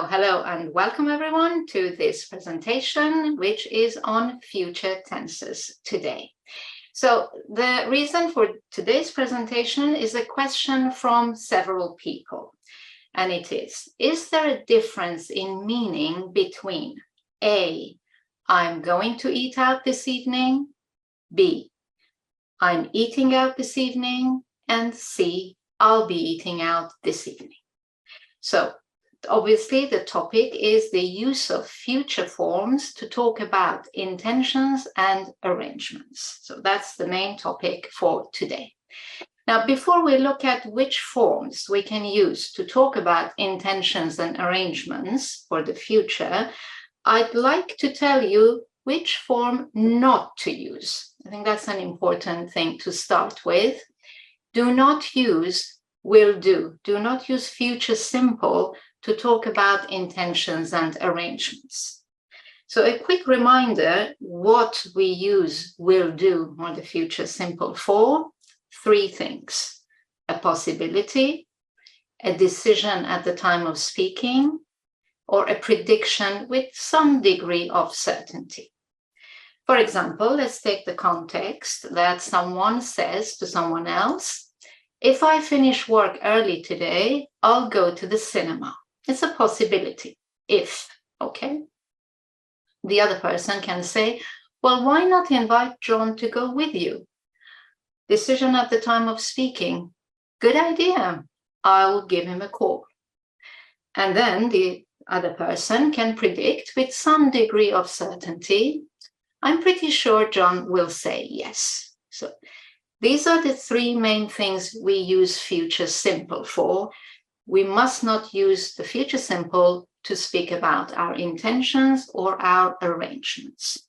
Hello and welcome everyone to this presentation, which is on future tenses today. So the reason for today's presentation is a question from several people, and it is there a difference in meaning between A, I'm going to eat out this evening, B, I'm eating out this evening, and C, I'll be eating out this evening? So obviously, the topic is the use of future forms to talk about intentions and arrangements. So that's the main topic for today. Now, before we look at which forms we can use to talk about intentions and arrangements for the future, I'd like to tell you which form not to use. I think that's an important thing to start with. Do not use will do. Do not use future simple to talk about intentions and arrangements. So a quick reminder what we use will do or the future simple for: three things: a possibility, a decision at the time of speaking, or a prediction with some degree of certainty. For example, let's take the context that someone says to someone else, if I finish work early today, I'll go to the cinema. It's a possibility, if, okay? The other person can say, well, why not invite John to go with you? Decision at the time of speaking, good idea, I'll give him a call. And then the other person can predict with some degree of certainty, I'm pretty sure John will say yes. So these are the three main things we use future simple for. We must not use the future simple to speak about our intentions or our arrangements.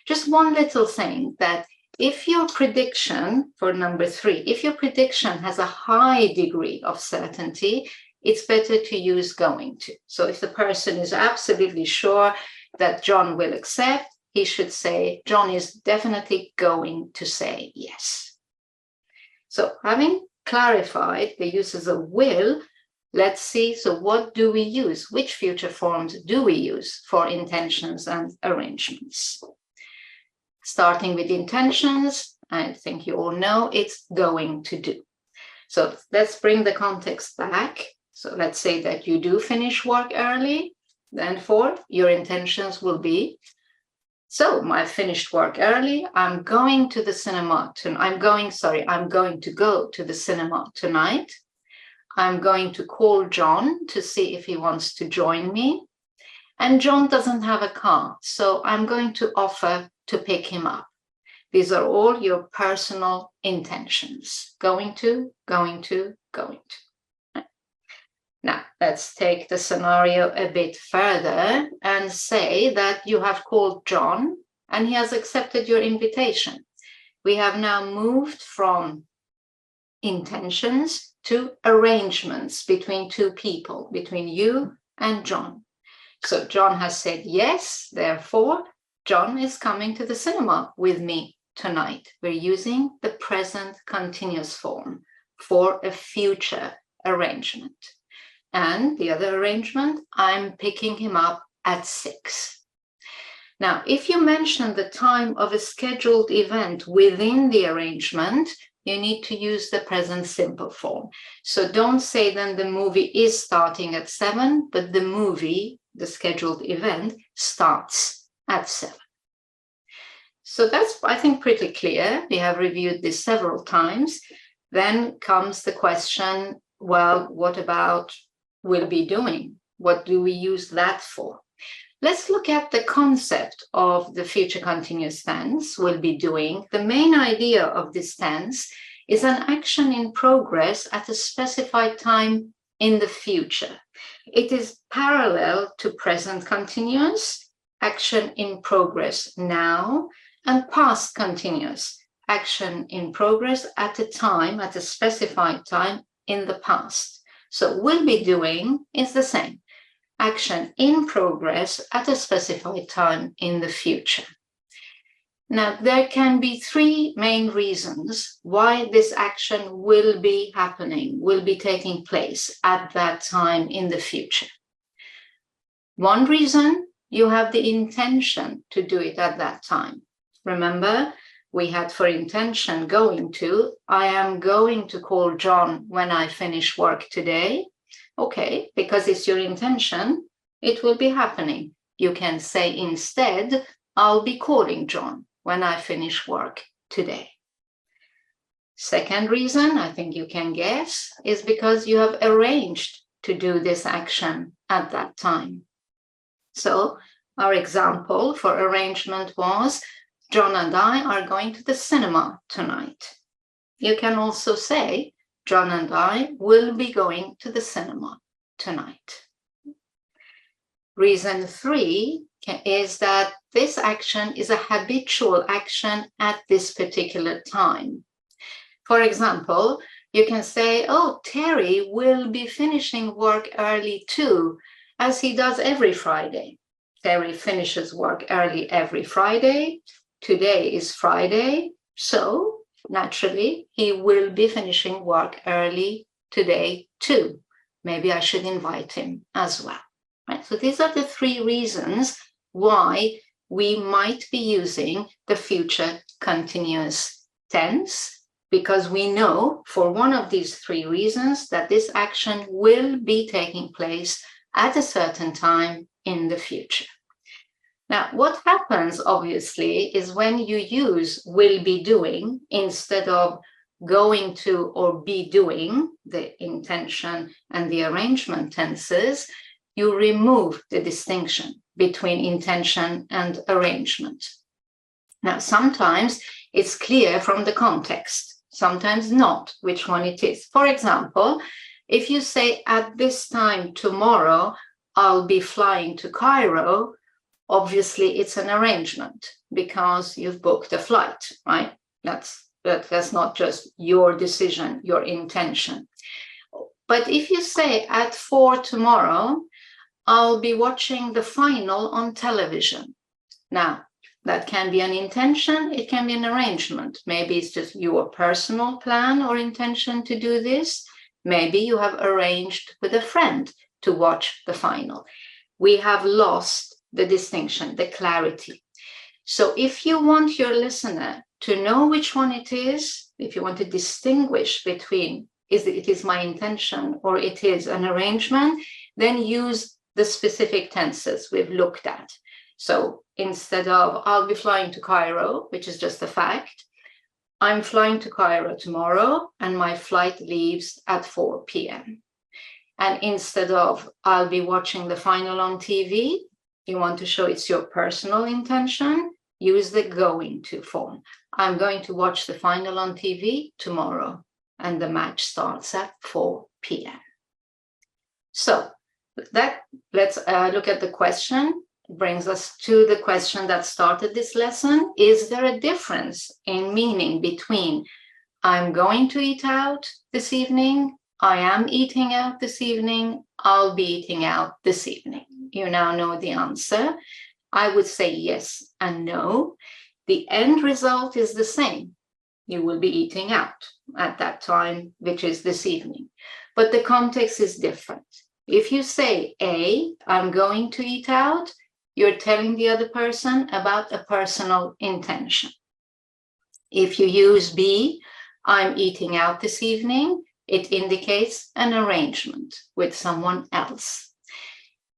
Just one little thing, that if your prediction, for number three, if your prediction has a high degree of certainty, it's better to use going to. So if the person is absolutely sure that John will accept, he should say, John is definitely going to say yes. So having clarified the uses of will, let's see, so what do we use? Which future forms do we use for intentions and arrangements? Starting with intentions, I think you all know it's going to do. So let's bring the context back. So let's say that you do finish work early, then your intentions will be, so I finished work early, I'm going to the cinema, I'm going to go to the cinema tonight. I'm going to call John to see if he wants to join me. And John doesn't have a car, so I'm going to offer to pick him up. These are all your personal intentions. Going to. Now, let's take the scenario a bit further and say that you have called John and he has accepted your invitation. We have now moved from intentions to arrangements between two people, between you and John. So John has said yes, therefore John is coming to the cinema with me tonight. We're using the present continuous form for a future arrangement. And the other arrangement, I'm picking him up at 6. Now, if you mention the time of a scheduled event within the arrangement, you need to use the present simple form. So don't say then the movie is starting at 7, but the movie, the scheduled event, starts at 7. So that's, I think, pretty clear. We have reviewed this several times. Then comes the question, well, what about will be doing? What do we use that for? Let's look at the concept of the future continuous tense, will be doing. The main idea of this tense is an action in progress at a specified time in the future. It is parallel to present continuous, action in progress now, and past continuous, action in progress at a specified time in the past. So will be doing is the same. Action in progress at a specified time in the future. Now, there can be three main reasons why this action will be happening, will be taking place at that time in the future. One reason, you have the intention to do it at that time. Remember, we had for intention going to, I am going to call John when I finish work today. Okay, because it's your intention, it will be happening. You can say instead, I'll be calling John when I finish work today. Second reason, I think you can guess, is because you have arranged to do this action at that time. So our example for arrangement was, John and I are going to the cinema tonight. You can also say, John and I will be going to the cinema tonight. Reason 3 is that this action is a habitual action at this particular time. For example, you can say, oh, Terry will be finishing work early too, as he does every Friday. Terry finishes work early every Friday. Today is Friday, so naturally he will be finishing work early today too. Maybe I should invite him as well. Right? So these are the 3 reasons why we might be using the future continuous tense, because we know for one of these 3 reasons that this action will be taking place at a certain time in the future. Now, what happens, obviously, is when you use will be doing instead of going to or be doing, the intention and the arrangement tenses, you remove the distinction between intention and arrangement. Now, sometimes it's clear from the context, sometimes not which one it is. For example, if you say at this time tomorrow, I'll be flying to Cairo, obviously it's an arrangement because you've booked a flight, right? That's not just your decision, your intention. But if you say at 4 tomorrow, I'll be watching the final on television. Now, that can be an intention, it can be an arrangement. Maybe it's just your personal plan or intention to do this. Maybe you have arranged with a friend to watch the final. We have lost the distinction, the clarity. So if you want your listener to know which one it is, if you want to distinguish between it is my intention or it is an arrangement, then use the specific tenses we've looked at. So instead of I'll be flying to Cairo, which is just a fact, I'm flying to Cairo tomorrow and my flight leaves at 4 p.m. And instead of I'll be watching the final on TV, you want to show it's your personal intention, use the going to form. I'm going to watch the final on TV tomorrow, and the match starts at 4 p.m. So let's look at the question. It brings us to the question that started this lesson. Is there a difference in meaning between I'm going to eat out this evening, I am eating out this evening, I'll be eating out this evening? You now know the answer. I would say yes and no. The end result is the same. You will be eating out at that time, which is this evening. But the context is different. If you say A, I'm going to eat out, you're telling the other person about a personal intention. If you use B, I'm eating out this evening, it indicates an arrangement with someone else.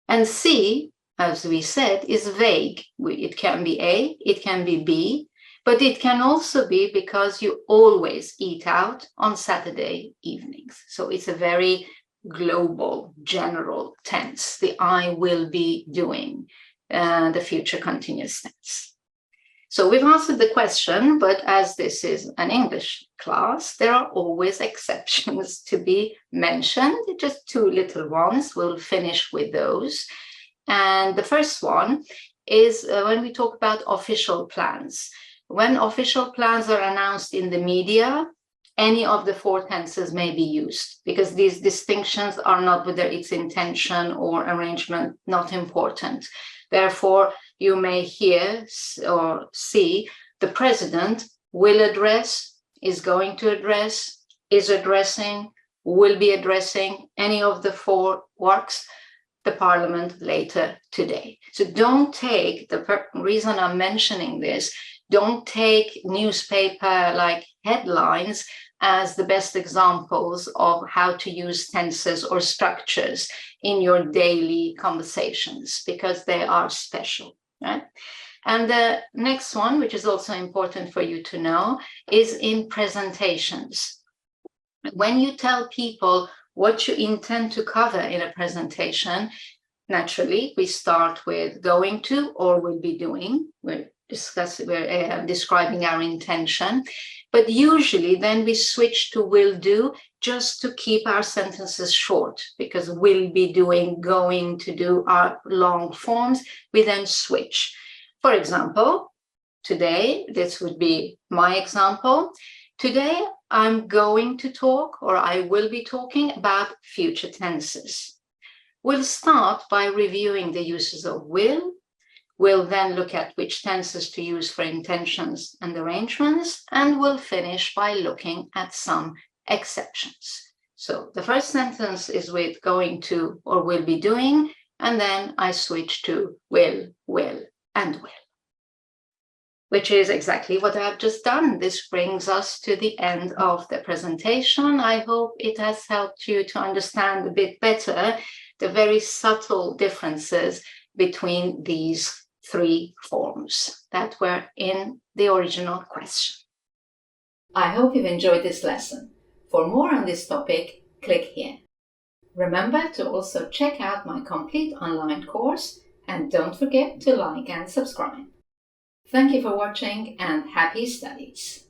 And C, as we said, is vague. It can be A, it can be B, but it can also be because you always eat out on Saturday evenings. So it's a very global, general tense, the I will be doing, the future continuous tense. So we've answered the question, but as this is an English class, there are always exceptions to be mentioned, just 2 little ones. We'll finish with those. And the first one is when we talk about official plans. When official plans are announced in the media, any of the 4 tenses may be used because these distinctions are not whether it's intention or arrangement, not important. Therefore, you may hear or see the president will address, is going to address, is addressing, will be addressing. Any of the 4 works. the parliament later today. So don't take, the reason I'm mentioning this, don't take newspaper like headlines as the best examples of how to use tenses or structures in your daily conversations, because they are special, right? And the next one, which is also important for you to know, is in presentations. When you tell people what you intend to cover in a presentation, naturally, we start with going to or will be doing. We're describing our intention. But usually then we switch to will do just to keep our sentences short, because will be doing, going to do are long forms. We then switch. For example, today, this would be my example. Today, I'm going to talk, or I will be talking about future tenses. We'll start by reviewing the uses of will. We'll then look at which tenses to use for intentions and arrangements, and we'll finish by looking at some exceptions. So the first sentence is with going to or will be doing, and then I switch to will, and will, which is exactly what I've just done. This brings us to the end of the presentation. I hope it has helped you to understand a bit better the very subtle differences between these three forms that were in the original question. I hope you've enjoyed this lesson. For more on this topic, click here. Remember to also check out my complete online course, and don't forget to like and subscribe. Thank you for watching, and happy studies!